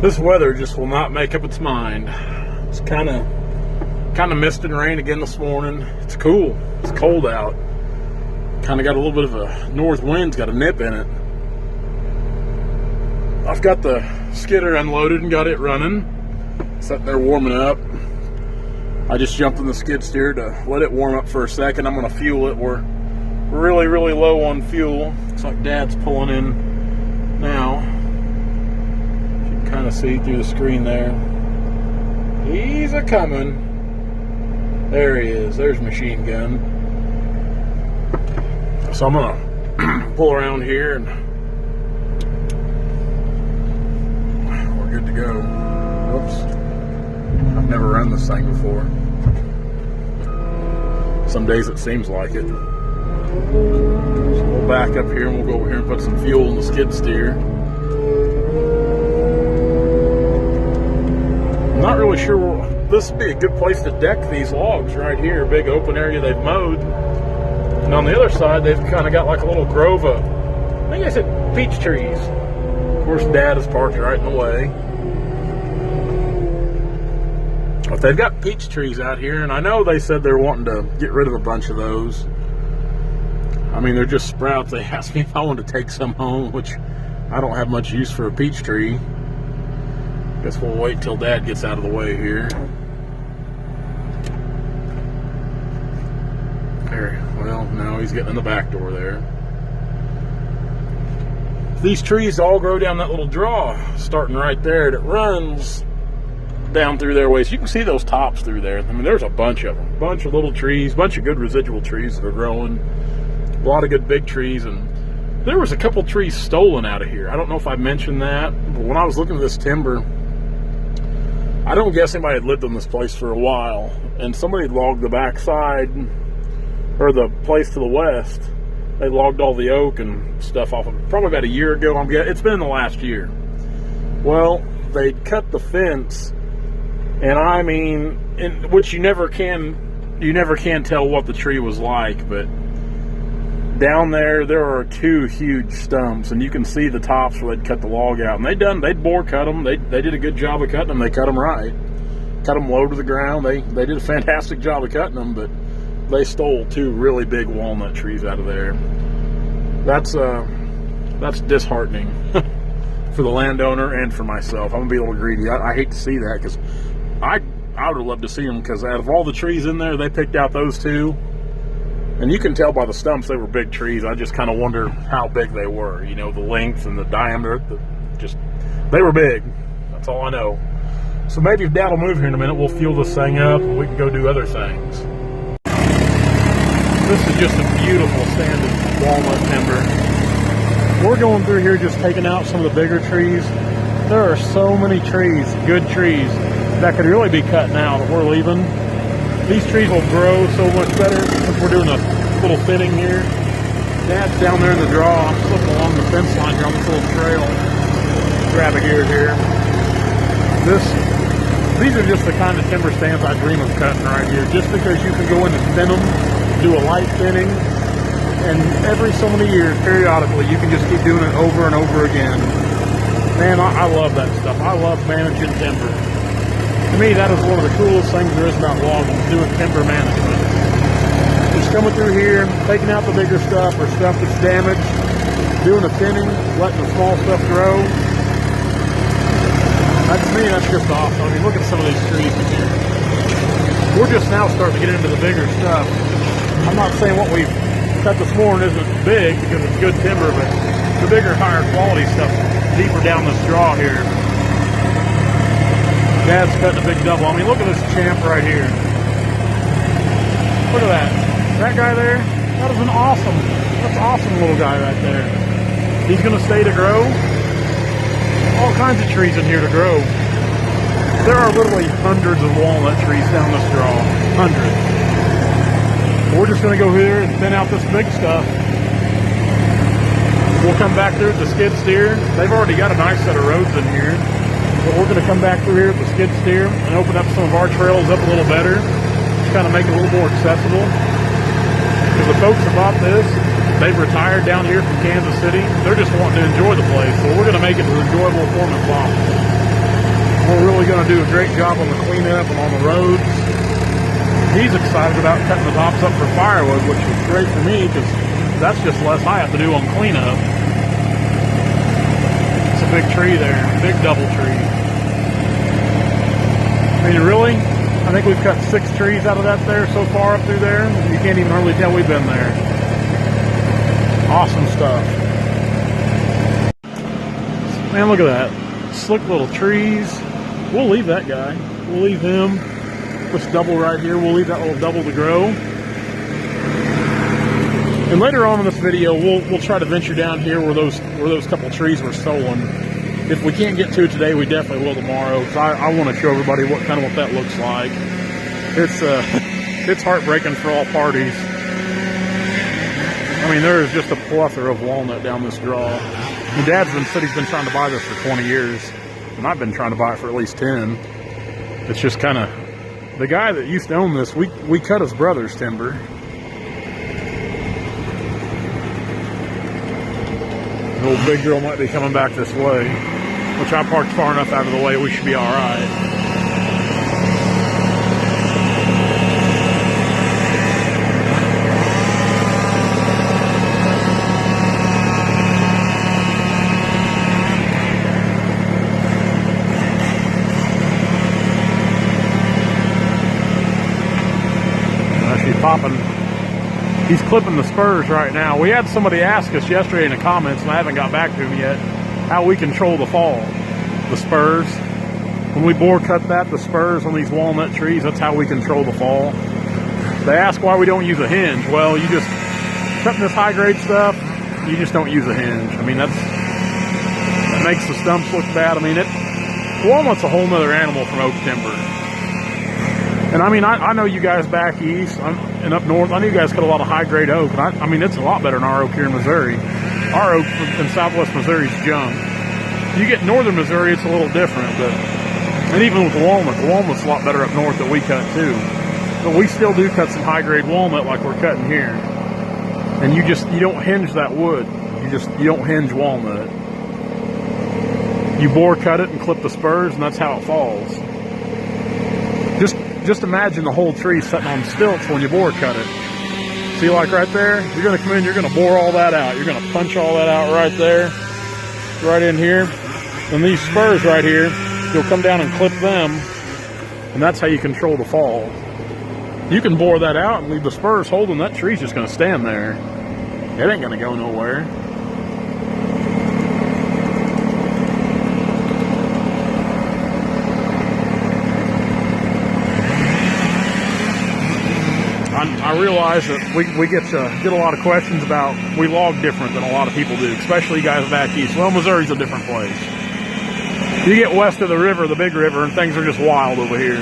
This weather just will not make up its mind. It's kind of mist and rain again this morning. It's cool. It's cold out. Kind of got a little bit of a north wind's got a nip in it. I've got the skidder unloaded and got it running. Sitting there warming up. I just jumped in the skid steer to let it warm up for a second. I'm going to fuel it. We're really, really low on fuel. Looks like Dad's pulling in now. You can kind of see through the screen there. He's a coming. There he is. There's machine gun. So I'm gonna pull around here and we're good to go. Whoops. I've never run this thing before. Some days it seems like it. So we'll back up here and we'll go over here and put some fuel in the skid steer. I'm not really sure. This would be a good place to deck these logs right here. Big open area they've mowed. And on the other side, they've kind of got like a little grove of, I think I said peach trees. Of course, Dad is parked right in the way. But they've got peach trees out here, and I know they said they're wanting to get rid of a bunch of those. I mean, they're just sprouts. They asked me if I wanted to take some home, which I don't have much use for a peach tree. Guess we'll wait till Dad gets out of the way here. There, well, no, he's getting in the back door there. These trees all grow down that little draw, starting right there, and it runs down through their ways. You can see those tops through there. I mean, there's a bunch of them. A bunch of little trees, a bunch of good residual trees that are growing. A lot of good big trees, and there was a couple trees stolen out of here. I don't know if I mentioned that, but when I was looking at this timber, I don't guess anybody had lived in this place for a while, and somebody logged the backside, or the place to the west. They logged all the oak and stuff off of it. Probably about a year ago. It's been in the last year. Well, they cut the fence, and I mean, which you never can tell what the tree was like, but down there are two huge stumps, and you can see the tops where they'd cut the log out. And they'd bore cut them. They did a good job of cutting them. They cut them right. Cut them low to the ground. They did a fantastic job of cutting them, but they stole two really big walnut trees out of there. That's disheartening for the landowner and for myself. I'm gonna be a little greedy. I hate to see that, because I would have loved to see them, because out of all the trees in there, they picked out those two. And you can tell by the stumps they were big trees. I just kind of wonder how big they were. You know, the length and the diameter. They were big. That's all I know. So maybe if Dad will move here in a minute, we'll fuel this thing up and we can go do other things. This is just a beautiful standard walnut timber. We're going through here just taking out some of the bigger trees. There are so many trees, good trees, that could really be cutting out that we're leaving. These trees will grow so much better since we're doing a little thinning here. Dad's down there in the draw. I'm slipping along the fence line here on this little trail. Grab a gear here. These are just the kind of timber stands I dream of cutting right here, just because you can go in and thin them, do a light thinning, and every so many years, periodically, you can just keep doing it over and over again. Man, I love that stuff. I love managing timber. To me, that is one of the coolest things there is about logging, doing timber management. Just coming through here, taking out the bigger stuff or stuff that's damaged, doing the thinning, letting the small stuff grow. To me, that's just awesome. I mean, look at some of these trees in here. We're just now starting to get into the bigger stuff. I'm not saying what we've cut this morning isn't big, because it's good timber, but the bigger, higher quality stuff deeper down this draw here. Dad's cutting a big double. I mean, look at this champ right here. Look at that. That guy there, that's an awesome little guy right there. He's going to stay to grow. All kinds of trees in here to grow. There are literally hundreds of walnut trees down this draw. Hundreds. We're just going to go here and thin out this big stuff. We'll come back through at the skid steer. They've already got a nice set of roads in here. But we're going to come back through here at the skid steer and open up some of our trails up a little better. Just kind of make it a little more accessible. Because the folks that bought this, they've retired down here from Kansas City. They're just wanting to enjoy the place. So we're going to make it as enjoyable for them as possible. We're really going to do a great job on the cleanup and on the roads. He's excited about cutting the tops up for firewood, which is great for me because that's just less I have to do on cleanup. It's a big tree there, big double tree. I mean, really? I think we've cut 6 trees out of that there so far up through there. You can't even hardly tell we've been there. Awesome stuff. Man, look at that. Slick little trees. We'll leave that guy. We'll leave him. This double right here, we'll leave that little double to grow. And later on in this video, we'll try to venture down here where those couple trees were stolen. If we can't get to it today, we definitely will tomorrow. Because I want to show everybody what that looks like. It's heartbreaking for all parties. I mean, there is just a plethora of walnut down this draw. My dad's said he's been trying to buy this for 20 years, and I've been trying to buy it for at least 10. It's just kind of, the guy that used to own this, we cut his brother's timber. The old big girl might be coming back this way, which I parked far enough out of the way, we should be all right. She's popping. He's clipping the spurs right now. We had somebody ask us yesterday in the comments, and I haven't got back to him yet, how we control the fall, the spurs. When we bore cut that, the spurs on these walnut trees, that's how we control the fall. They ask why we don't use a hinge. Well, you just, cutting this high grade stuff, you just don't use a hinge. I mean, that makes the stumps look bad. I mean, walnut's a whole nother animal from oak timber. And I mean, I know you guys back east and up north, I know you guys cut a lot of high-grade oak. And I mean, it's a lot better than our oak here in Missouri. Our oak in southwest Missouri is junk. You get northern Missouri, it's a little different. And even with the walnut's a lot better up north that we cut too. But we still do cut some high-grade walnut like we're cutting here. And you don't hinge that wood. You don't hinge walnut. You bore cut it and clip the spurs, and that's how it falls. Just imagine the whole tree sitting on stilts when you bore cut it. See, like right there, you're going to come in, you're going to bore all that out. You're going to punch all that out right there, right in here. And these spurs right here, you'll come down and clip them, and that's how you control the fall. You can bore that out and leave the spurs holding, that tree's just going to stand there. It ain't going to go nowhere. I realize that we get a lot of questions about, we log different than a lot of people do, especially guys back east. Well, Missouri's a different place. You get west of the river, the big river, and things are just wild over here.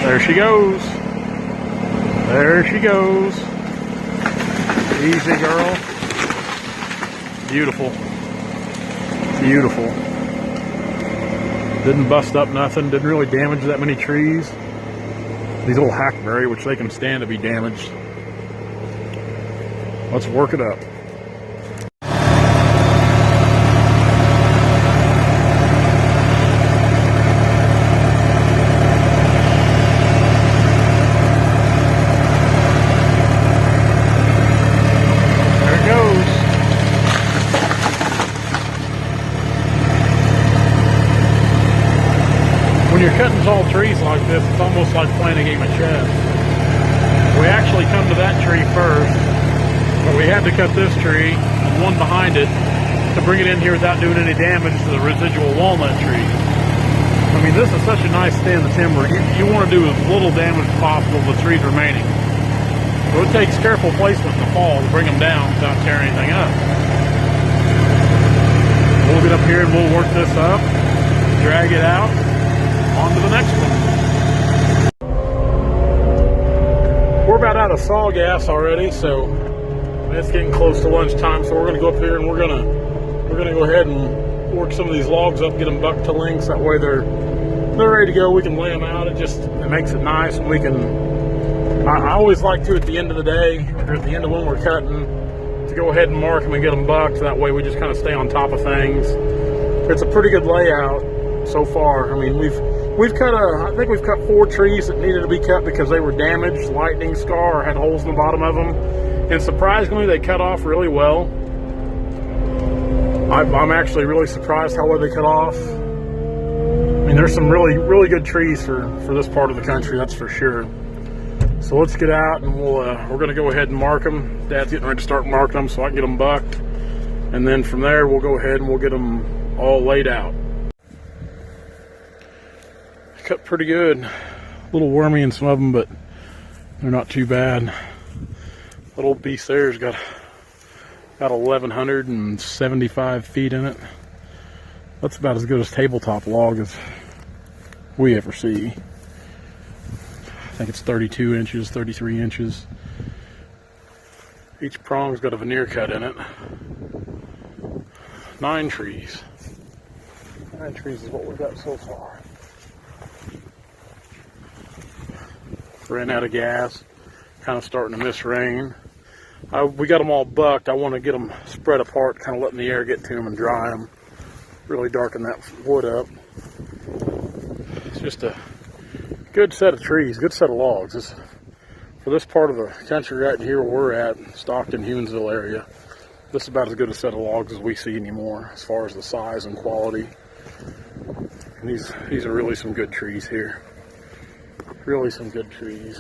There she goes. There she goes. Easy, girl. Beautiful. Beautiful. Didn't bust up nothing. Didn't really damage that many trees. These little hackberry, which they can stand to be damaged. Let's work it up. When you're cutting tall trees like this, it's almost like playing a game of chess. We actually come to that tree first, but we had to cut this tree and one behind it to bring it in here without doing any damage to the residual walnut tree. I mean, this is such a nice stand of timber. You want to do as little damage as possible to the trees remaining. So it takes careful placement in the fall to bring them down without tearing anything up. We'll get up here and we'll work this up, drag it out, on to the next one. We're about out of saw gas already, so it's getting close to lunchtime. So we're going to go up here and we're going to go ahead and work some of these logs up, get them bucked to lengths. That way they're ready to go. We can lay them out. It makes it nice, and we can. I always like to, at the end of the day or at the end of when we're cutting, to go ahead and mark them and get them bucked. That way we just kind of stay on top of things. it's a pretty good layout so far. I mean, I think we've cut 4 trees that needed to be cut because they were damaged, lightning scar, or had holes in the bottom of them. And surprisingly, they cut off really well. I'm actually really surprised how well they cut off. I mean, there's some really good trees for this part of the country, that's for sure. So let's get out and we're going to go ahead and mark them. Dad's getting ready to start marking them so I can get them bucked. And then from there, we'll go ahead and we'll get them all laid out. Cut pretty good. A little wormy in some of them, but they're not too bad. That old piece there's got 1,175 feet in it. That's about as good as tabletop log as we ever see. I think it's 32 inches, 33 inches. Each prong's got a veneer cut in it. 9 trees. 9 trees is what we've got so far. Ran out of gas, kind of starting to miss rain. We got them all bucked. I want to get them spread apart, kind of letting the air get to them and dry them. Really darken that wood up. It's just a good set of trees, good set of logs. For this part of the country right here where we're at, Stockton, Hughensville area, this is about as good a set of logs as we see anymore as far as the size and quality. And these are really some good trees here. Really some good trees.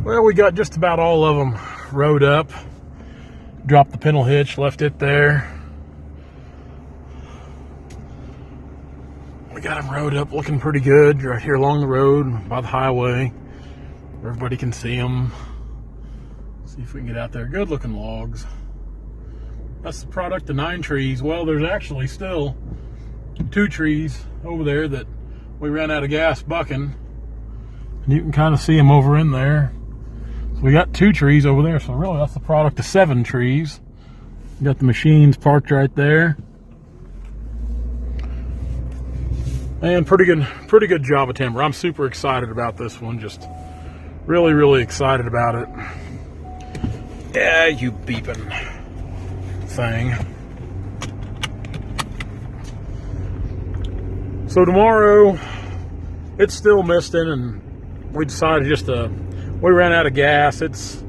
Well, we got just about all of them rode up. Dropped the pintle hitch, left it there. We got them rode up looking pretty good right here along the road by the highway. Everybody can see them. See if we can get out there. Good looking logs. That's the product of 9 trees. Well, there's actually still 2 trees over there that we ran out of gas bucking. And you can kind of see them over in there. So we got 2 trees over there. So really that's the product of 7 trees. We got the machines parked right there. And pretty good job of timber. I'm super excited about this one. Just really excited about it. Yeah, you beeping thing. So tomorrow, it's still misting, and we decided we ran out of gas. It's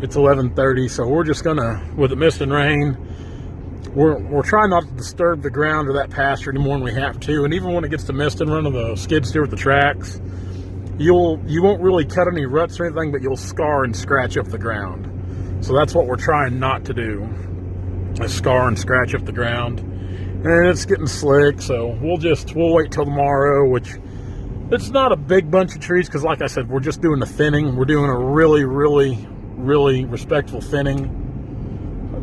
11:30, so we're just gonna, with it misting rain, we're trying not to disturb the ground or that pasture any more than we have to. And even when it gets to misting, running the skid steer with the tracks, you won't really cut any ruts or anything, but you'll scar and scratch up the ground. So that's what we're trying not to do, is scar and scratch up the ground. And it's getting slick, so we'll wait till tomorrow, which it's not a big bunch of trees, because like I said, we're just doing the thinning. We're doing a really respectful thinning.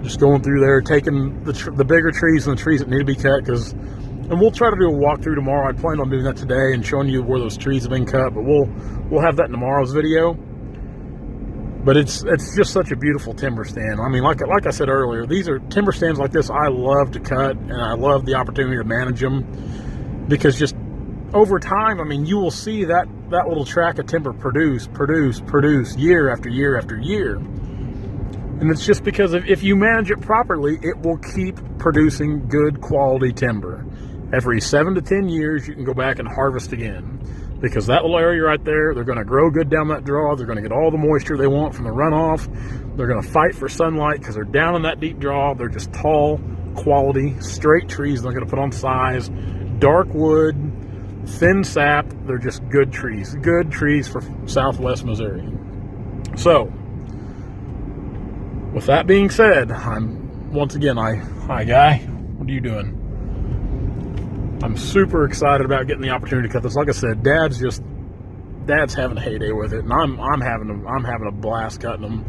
Just going through there, taking the bigger trees and the trees that need to be cut, and we'll try to do a walkthrough tomorrow. I plan on doing that today and showing you where those trees have been cut, but we'll have that in tomorrow's video. But it's just such a beautiful timber stand. I mean, like I said earlier, these are timber stands like this I love to cut, and I love the opportunity to manage them, because just over time, I mean, you will see that little tract of timber produce year after year after year. And it's just because if you manage it properly, it will keep producing good quality timber. Every 7 to 10 years, you can go back and harvest again. Because that little area right there, they're going to grow good down that draw. They're going to get all the moisture they want from the runoff. They're going to fight for sunlight because they're down in that deep draw. They're just tall, quality, straight trees. They're going to put on size, dark wood, thin sap. They're just good trees for Southwest Missouri. So, with that being said, hi Guy, what are you doing? I'm super excited about getting the opportunity to cut this. Like I said, Dad's having a heyday with it, and I'm having a blast cutting them.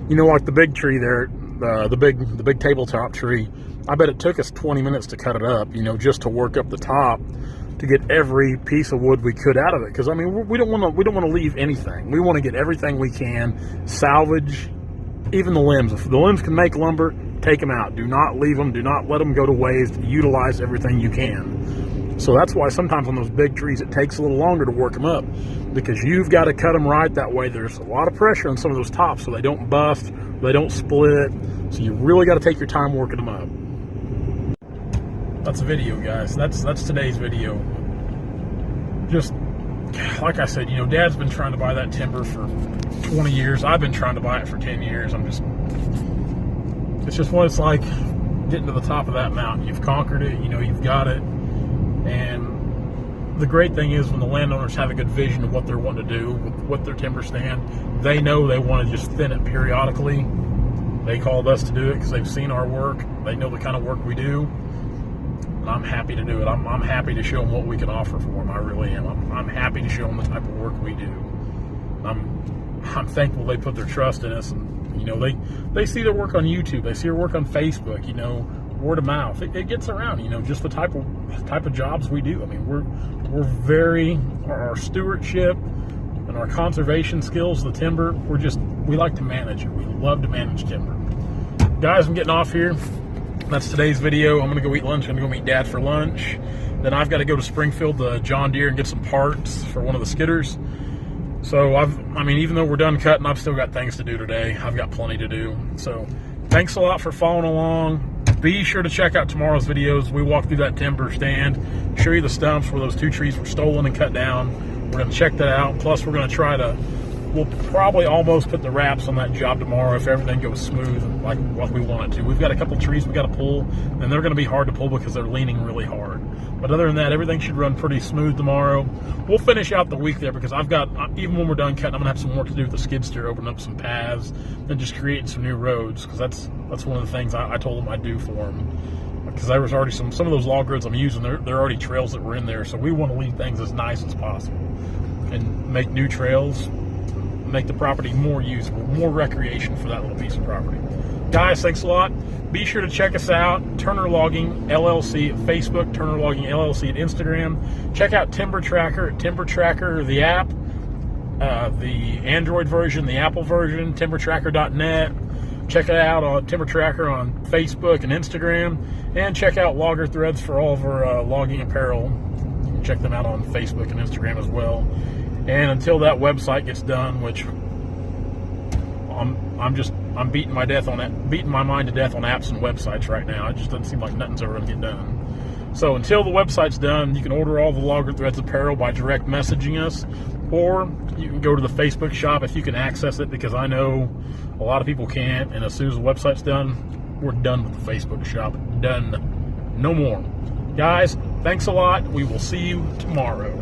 You know, like the big tree there, the big tabletop tree. I bet it took us 20 minutes to cut it up. You know, just to work up the top to get every piece of wood we could out of it. Because I mean, we don't want to leave anything. We want to get everything we can, salvage, even the limbs. If the limbs can make lumber, take them out. Do not leave them. Do not let them go to waste. Utilize everything you can. So that's why sometimes on those big trees it takes a little longer to work them up, because you've got to cut them right. That way there's a lot of pressure on some of those tops so they don't bust, they don't split, So you really got to take your time working them up. That's a video, guys. That's today's video. Just like I said, Dad's been trying to buy that timber for 20 years. I've been trying to buy it for 10 years. It's just what it's like getting to the top of that mountain. You've conquered it, you've got it. And the great thing is when the landowners have a good vision of what they're wanting to do with their timber stand, they know they want to just thin it periodically. They called us to do it because they've seen our work. They know the kind of work we do. I'm happy to do it. I'm happy to show them what we can offer for them. I really am. I'm happy to show them the type of work we do. I'm thankful they put their trust in us, and they see their work on YouTube. They see our work on Facebook. Word of mouth. It gets around. Just the type of jobs we do. I mean, we're very our stewardship and our conservation skills. The timber. We like to manage it. We love to manage timber. Guys, I'm getting off here. That's today's video. I'm going to go eat lunch. I'm going to go meet Dad for lunch. Then I've got to go to Springfield, the John Deere, and get some parts for one of the skidders. So, even though we're done cutting, I've still got things to do today. I've got plenty to do. So, thanks a lot for following along. Be sure to check out tomorrow's videos. We walk through that timber stand, show you the stumps where those 2 trees were stolen and cut down. We're going to check that out. Plus, we're going to we'll probably almost put the wraps on that job tomorrow if everything goes smooth like what we want it to. We've got a couple trees we got to pull, and they're going to be hard to pull because they're leaning really hard. But other than that, everything should run pretty smooth tomorrow. We'll finish out the week there because even when we're done cutting, I'm going to have some work to do with the skid steer, open up some paths, and just creating some new roads, because that's one of the things I told them I'd do for them. Because there was already some of those log roads I'm using, there are already trails that were in there, so we want to leave things as nice as possible and make new trails, make the property more usable, more recreation for that little piece of property. Guys, thanks a lot. Be sure to check us out, Turner Logging LLC at Facebook, Turner Logging LLC at Instagram. Check out Timber Tracker at Timber Tracker, the app, the Android version, the Apple version, timbertracker.net. Check it out on Timber Tracker on Facebook and Instagram. And check out Logger Threads for all of our logging apparel. You can check them out on Facebook and Instagram as well. And until that website gets done, which I'm beating my mind to death on apps and websites right now. It just doesn't seem like nothing's ever going to get done. So until the website's done, you can order all the Logger Threads apparel by direct messaging us, or you can go to the Facebook shop if you can access it, because I know a lot of people can't. And as soon as the website's done, we're done with the Facebook shop. Done. No more. Guys, thanks a lot. We will see you tomorrow.